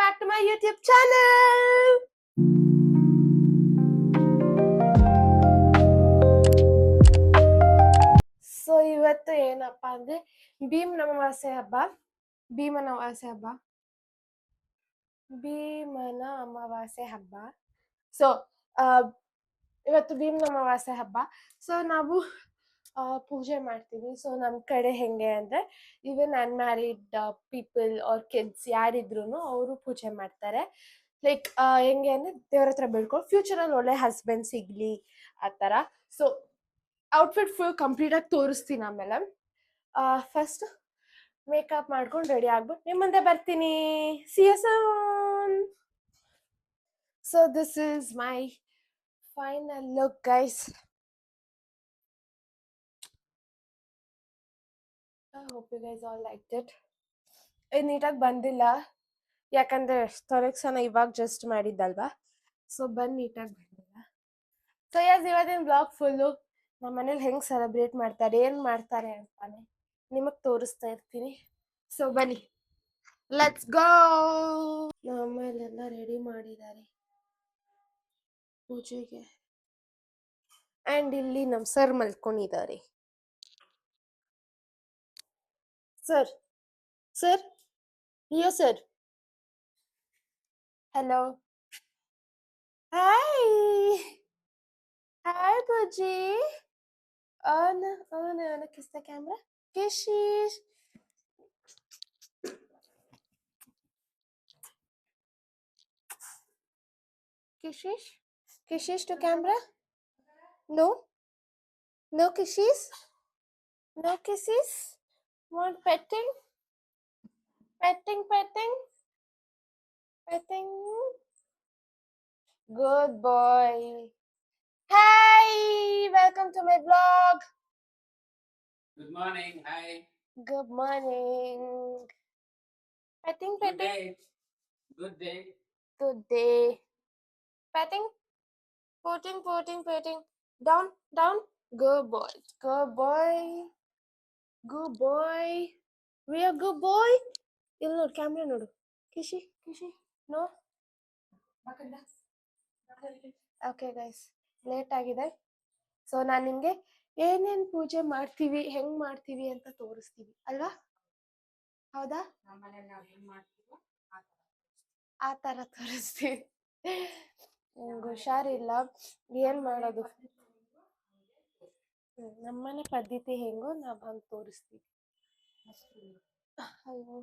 back to my YouTube channel. So ಇವತ್ತು ಏನಪ್ಪಾ ಅಂದ್ರೆ ಭೀಮನ ಅಮಾವಾಸ್ಯೆ ಹಬ್ಬ ಸೊ ಇವತ್ತು ಭೀಮನ ಅಮಾವಾಸ್ಯೆ ಹಬ್ಬ. ಸೊ ನಾವು ಪೂಜೆ ಮಾಡ್ತೀವಿ. ಸೊ ನಮ್ಮ ಕಡೆ ಹೆಂಗೆ ಅಂದ್ರೆ even unmarried people or kids ಯಾರಿದ್ರು ಅವರು ಪೂಜೆ ಮಾಡ್ತಾರೆ. ಲೈಕ್ ಹೆಂಗೆ ಅಂದ್ರೆ ದೇವ್ರ ಹತ್ರ ಬೆಳ್ಕೊಂಡು ಫ್ಯೂಚರಲ್ಲಿ ಒಳ್ಳೆ ಹಸ್ಬೆಂಡ್ ಸಿಗ್ಲಿ ಆ ಥರ. ಸೊ ಔಟ್ಫಿಟ್ ಫುಲ್ ಕಂಪ್ಲೀಟ್ ಆಗಿ ತೋರಿಸ್ತೀನಿ. ಆಮೇಲೆ ಫಸ್ಟ್ ಮೇಕಪ್ ಮಾಡ್ಕೊಂಡು ರೆಡಿ ಆಗ್ಬಿಟ್ಟು ನಿಮ್ಮ ಮುಂದೆ ಬರ್ತೀನಿ. See you soon. So this is my final look, guys. I hope you guys all liked it. ನೀಟಾಗಿ ಬಂದಿಲ್ಲ ಯಾಕಂದ್ರೆ ತೊಲೆಕ್ಸನ ಇವಾಗ ಜಸ್ಟ್ ಮಾಡಿದ್ದಲ್ವಾ, ಸೊ ನೀಟಾಗಿ ಬಂದಿಲ್ಲ. ಸೊ ಇವತ್ತಿನ ಬ್ಲಾಗ್ ಫುಲ್ಲು ನಮ್ಮ ಮನೇಲಿ ಹೆಂಗೆ ಸೆಲೆಬ್ರೇಟ್ ಮಾಡ್ತಾರೆ, ಏನು ಮಾಡ್ತಾರೆ ಅಂತಾನೆ ನಿಮಗೆ ತೋರಿಸ್ತಾ ಇರ್ತೀನಿ. ಸೊ ಬನ್ನಿ, ಲೆಟ್ಸ್ ಗೋ. ನಮ್ಮಲ್ಲೆಲ್ಲ ರೆಡಿ ಮಾಡಿದ್ದಾರೆ ಪೂಜೆಗೆ. ಆ್ಯಂಡ್ ಇಲ್ಲಿ ನಮ್ಮ sir ಮಲ್ಕೊಂಡಿದ್ದಾರೆ. Sir sir yo sir, hello, hi, hi Pooji. Oh no, kiss the camera, kisses, kisses to camera. No kisses, no kisses. Want petting. Good boy. Hi, welcome to my vlog. Good morning. Hi. Good morning. Petting. Good day. Good day. Good day. Petting. Putting. Down. Good boy. We are good boy. ಇಲ್ಲಿ ನೋಡು, camera ನೋಡು. ಕಿಶಿ no. Okay guys, late ಆಗಿದೆ. So ನಾನು ನಿಮಗೆ ಏನೇನು ಪೂಜೆ ಮಾಡ್ತೀವಿ, ಹೆಂಗ್ ಮಾಡ್ತೀವಿ ಅಂತ ತೋರಿಸ್ತೀವಿ ಅಲ್ವಾ? ಹೌದಾ? ಆ ಥರ ತೋರಿಸ್ತೀವಿ. ನಂಗೆ ಹುಷಾರಿಲ್ಲ, ಏನು ಮಾಡೋದು. ನಮ್ಮನೆ ಪದ್ಧತಿ ಹೆಂಗೋ ನಾವು ಹಂಗೆ ತೋರಿಸ್ತೀವಿ. ಅಯ್ಯೋ,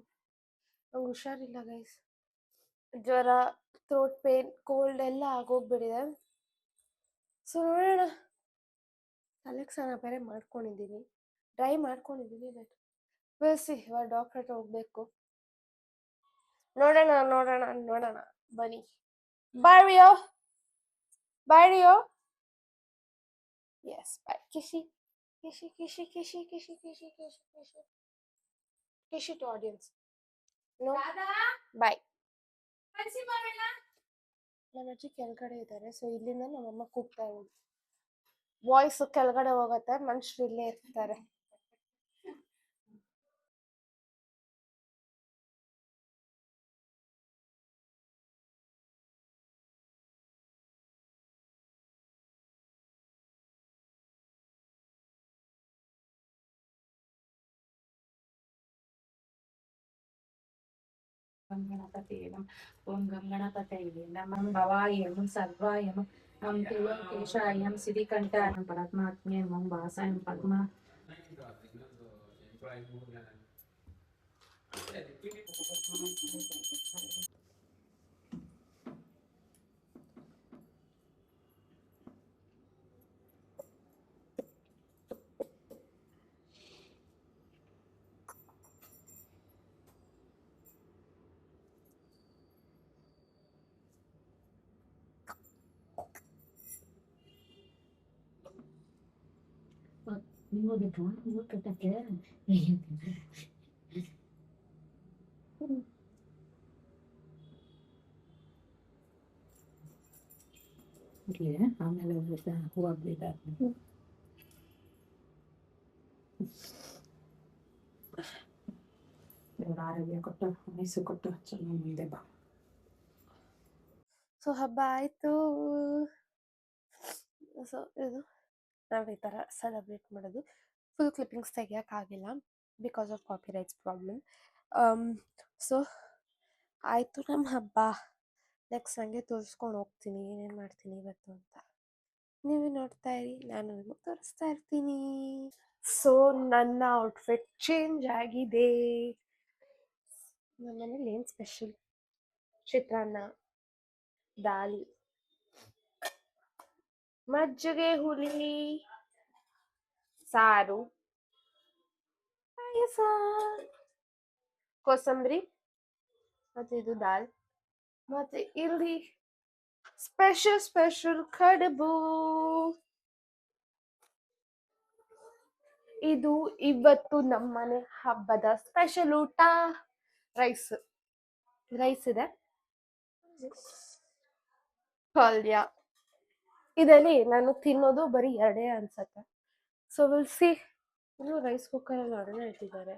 ನಂಗೆ ಹುಷಾರಿಲ್ಲ ಗೈಸ್. ಜ್ವರ, ಥ್ರೋಟ್ ಪೇನ್, ಕೋಲ್ಡ್ ಎಲ್ಲ ಆಗೋಗ್ಬಿಟ್ಟಿದೆ. ಸೊ ನೋಡೋಣ. ತಲೆಗೆ ಸ್ನಾನ ಬೇರೆ ಮಾಡ್ಕೊಂಡಿದ್ದೀನಿ, ಡ್ರೈ ಮಾಡ್ಕೊಂಡಿದ್ದೀನಿ. ಬಟ್ ಬೇಸಿ ಇವಾಗ ಡಾಕ್ಟರ್ ಹತ್ರ ಹೋಗ್ಬೇಕು. ನೋಡೋಣ ಬನ್ನಿ. Bye Rio. Yes bye. ಕಿಶಿ ಟು ಆಡಿಯನ್ಸ್. No bye. ನಮ್ಮ ಅಜ್ಜಿ ಕೆಳಗಡೆ ಇದ್ದಾರೆ. ಸೊ ಇಲ್ಲಿಂದ ನಮ್ಮಮ್ಮ ಕೂಗ್ತಾ ಇರೋದು. ವಾಯ್ಸ್ ಕೆಳಗಡೆ ಹೋಗತ್ತೆ, ಮನುಷ್ಯರು ಇಲ್ಲೇ ಇರ್ತಾರೆ. ಓಂ ಗಣಪತಯೇ ನಮಃ ಭವಾಯ ನಮಃ ಸರ್ವಾಯ ನಮಃ ಕೇಶಾಯ ನಮಃ ಸಿರಿಕಂಠಾಯ ನಮಃ ಪರಮಾತ್ಮನೇ ನಮಃ ವಾಸಾಯ ಪದ್ಮ. ನೀವು ಕಟ್ಟಕ್ಕೆ ಆಮೇಲೆ ಹೂವಾಗ್ಲಿಲ್ಲ. ಆರೋಗ್ಯ ಕೊಟ್ಟು ಮೈಸೂರು ಕೊಟ್ಟು ಚೆನ್ನಾಗಿ ಮುಂದೆ ಬಾ. ಸೊ ಹಬ್ಬ ಆಯಿತು. ಸೊ ಇದು ನಾವು ಈ ಥರ ಸೆಲೆಬ್ರೇಟ್ ಮಾಡೋದು. ಫುಲ್ ಕ್ಲಿಪ್ಪಿಂಗ್ಸ್ ತೆಗಿಯೋಕ್ಕಾಗಿಲ್ಲ because of copyrights problem. So ಆಯಿತು ನಮ್ಮ ಹಬ್ಬ. ನೆಕ್ಸ್ಟ್ ಹಂಗೆ ತೋರಿಸ್ಕೊಂಡು ಹೋಗ್ತೀನಿ ಏನೇನು ಮಾಡ್ತೀನಿ ಇವತ್ತು ಅಂತ. ನೀವೇ ನೋಡ್ತಾ ಇರಿ, ನಾನು ನಿಮಗೆ ತೋರಿಸ್ತಾ ಇರ್ತೀನಿ. ಸೊ ನನ್ನ ಔಟ್ಫಿಟ್ ಚೇಂಜ್ ಆಗಿದೆ. ನಮ್ಮ ಮನೇಲಿ ಏನು ಸ್ಪೆಷಲ್? ಚಿತ್ರಾನ್ನ, ದಾಲ್, ಮಜ್ಜಿಗೆ ಹುಳಿ, ಸಾರು, ಪಾಯಸ, ಕೋಸಂಬರಿ, ಮತ್ತು ಇದು ದಾಲ್, ಮತ್ತು ಇಲ್ಲಿ ಸ್ಪೆಷಲ್ ಕಡುಬು. ಇದು ಇವತ್ತು ನಮ್ಮನೆ ಹಬ್ಬದ ಸ್ಪೆಷಲ್ ಊಟ. ರೈಸ್ ಇದೆ, ಪಲ್ಯ. ಇದರಲ್ಲಿ ನಾನು ತಿನ್ನೋದು ಬರೀ 2 ಅನ್ಸತ್ತೆ. So will see. ಇನ್ನು ರೈಸ್ ಕುಕ್ಕರಲ್ಲಿ ಒಡನೆ ಇಟ್ಟಿದ್ದಾರೆ.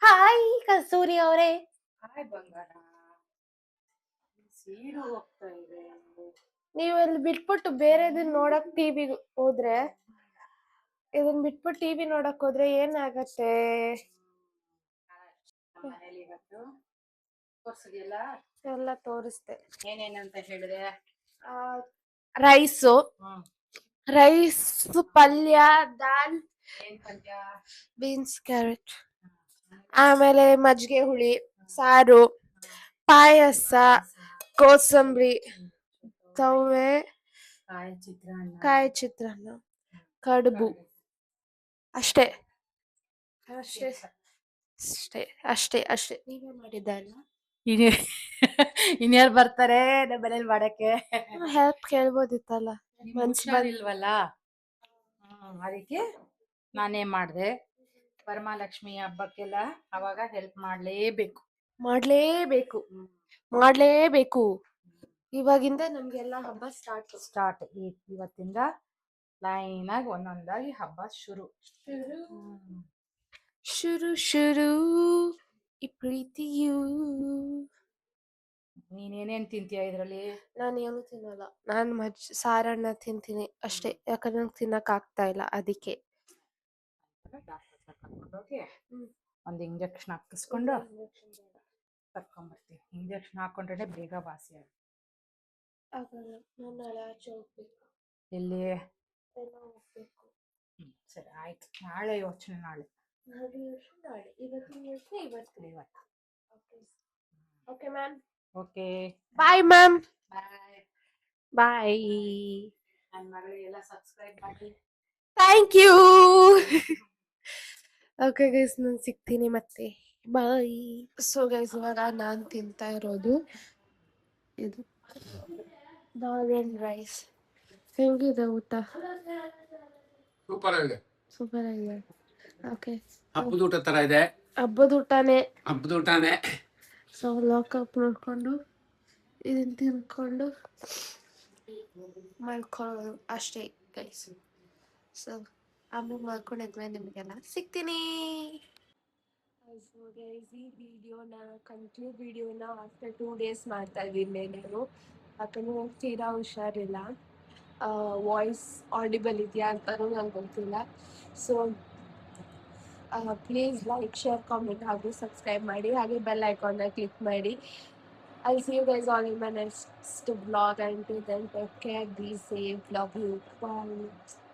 ಹಾಯ್ ಕಸ್ತೂರಿ ಅವರೇ. ಹಾಯ್ ಬಂಗಾರ, ಸೀಡು ಹೋಗ್ತಾ ಇದೆ. ನೀವು ಇಲ್ಲಿ ಬಿಟ್ಬಿಟ್ಟು ಬೇರೆದನ್ನ ನೋಡಕ್ ಟಿವಿ ಹೋದ್ರೆ, ಇದನ್ನ ಬಿಟ್ಬಿಟ್ಟು ಟಿವಿ ನೋಡಕ್ ಹೋದ್ರೆ ಏನಾಗತ್ತೆ? ಮನೇಲಿ ಇವತ್ತು ತೋರ್ಸಿದ್ಯಲ್ಲ, ಎಲ್ಲ ತೋರಿಸ್ದೆ. ಏನೇನಂತ ಹೇಳಿದೆ? ರೈಸು, ಪಲ್ಯ, ದಾಲ್, ಏನ್ ಪಲ್ಯ? ಬೀನ್ಸ್, ಕ್ಯಾರೆಟ್, ಆಮೇಲೆ ಮಜ್ಜಿಗೆ ಹುಳಿ, ಸಾರು, ಪಾಯಸ, ಕೋಸಂಬರಿ, ತವ್ವೆ, ಕಾಯಿ ಚಿತ್ರಾನ್ನ, ಕಡುಬು. ಅಷ್ಟೇ. ನೀವೇ ಮಾಡಿದ್ದಲ್ಲ? ಇನ್ಯಾರು ಬರ್ತಾರೆ ನಮ್ಮ ಮನೇಲಿ ಮಾಡಕ್ಕೆ? ಹೆಲ್ಪ್ ಕೇಳ್ಬೋದಿತ್ತಲ್ಲ. ಮನ್ಸಿಲ್ವಲ್ಲ, ಅದಕ್ಕೆ ನಾನೇ ಮಾಡಿದೆ. ವರಮಹಾಲಕ್ಷ್ಮಿ ಹಬ್ಬಕ್ಕೆಲ್ಲ ಅವಾಗ ಹೆಲ್ಪ್ ಮಾಡ್ಲೇಬೇಕು. ಇವಾಗಿಂದ ನಮ್ಗೆಲ್ಲ ಹಬ್ಬ ಸ್ಟಾರ್ಟ್. ಇವತ್ತಿಂದ ಲೈನ್ ಆಗಿ ಒಂದೊಂದಾಗಿ ಹಬ್ಬ ಶುರು ಈ ಪ್ರೀತಿಯು. ನೀನೇನೇನ್ ತಿಂತೀಯ ಇದ್ರಲ್ಲಿ? ನಾನು ಏನು ತಿನ್ನಲ್ಲ. ನಾನು ಸಾರನ್ನ ತಿಂತೀನಿ ಅಷ್ಟೇ, ಯಾಕಂದ್ರೆ ನಂಗೆ ತಿನ್ನಕ್ ಆಗ್ತಾ ಇಲ್ಲ, ಅದಕ್ಕೆ. ಒಂದು ಇಂಜೆಕ್ಷನ್ ಹಾಕಿಸ್ಕೊಂಡು ಕರ್ಕೊಂಡ್ಬರ್ತೀನಿ. ಇಂಜೆಕ್ಷನ್ ಹಾಕೊಂಡ್ರೆ ಬೇಗ ವಾಸಿ ಆಗಲ್ಲ. ನಾನು ನಾಳೆ ಆಚೆ ಹೋಗ್ಬೇಕು. ಎಲ್ಲಿ? ಹೋಗ್ಬೇಕು. ಸರಿ ಆಯ್ತು, ನಾಳೆ ಯೋಚನೆ. ಇವತ್ತು. Okay ma'am. Okay, bye ma'am. Bye. ನನ್ನ ಮಗಳಿಗೆಲ್ಲ ಸಬ್ಸ್ಕ್ರೈಬ್ ಮಾಡಿ. Thank you. ಓಕೆ ಗೈಸ್, ನಾನು ಸಿಗ್ತೀನಿ ಮತ್ತೆ. ಬಾಯ್. ಸೊ ಗೈಸ್, ಇವಾಗ ನಾನು ತಿಂತಾ ಇರೋದು ಇದು ದಾಲ್ ಅಂಡ್ ರೈಸ್. ಹೇಗಿದೆ ಊಟ? ಸೂಪರ್ ಆಗಿದೆ. ಓಕೆ, ಹಬ್ಬದ ಊಟ ತರ ಇದೆ. ಹಬ್ಬದ ಊಟನೇ. ಸೊ ಲಾಕಪ್ ನೋಡ್ಕೊಂಡು ಇದನ್ನ ತಿನ್ಕೊಂಡು ಮಾಡ್ಕೊಳ್ಳೋದು ಅಷ್ಟೇ ಗೈಸ್. ಸೊ ಆಮೇಲೆ ಮಾಡ್ಕೊಂಡಿದ್ಮೇಲೆ ನಿಮಗೆಲ್ಲ ಸಿಗ್ತೀನಿ. ಈ ವಿಡಿಯೋನ ಆಫ್ಟರ್ 2 days ಮಾಡ್ತಾ ಇದ್ದೀನಿ ನಾನು, ಯಾಕಂದರೆ ತೀರಾ ಹುಷಾರಿಲ್ಲ. ವಾಯ್ಸ್ ಆಡಿಬಲ್ ಇದೆಯಾ ಅಂತಲೂ ನಂಗೆ ಗೊತ್ತಿಲ್ಲ. So please like, share, comment ಹಾಗೂ ಸಬ್ಸ್ಕ್ರೈಬ್ ಮಾಡಿ. ಹಾಗೆ ಬೆಲ್ ಐಕಾನ್ನ ಕ್ಲಿಕ್ ಮಾಡಿ. I'll see you guys all in my next vlog. Until then, take care, be safe, love you, bye.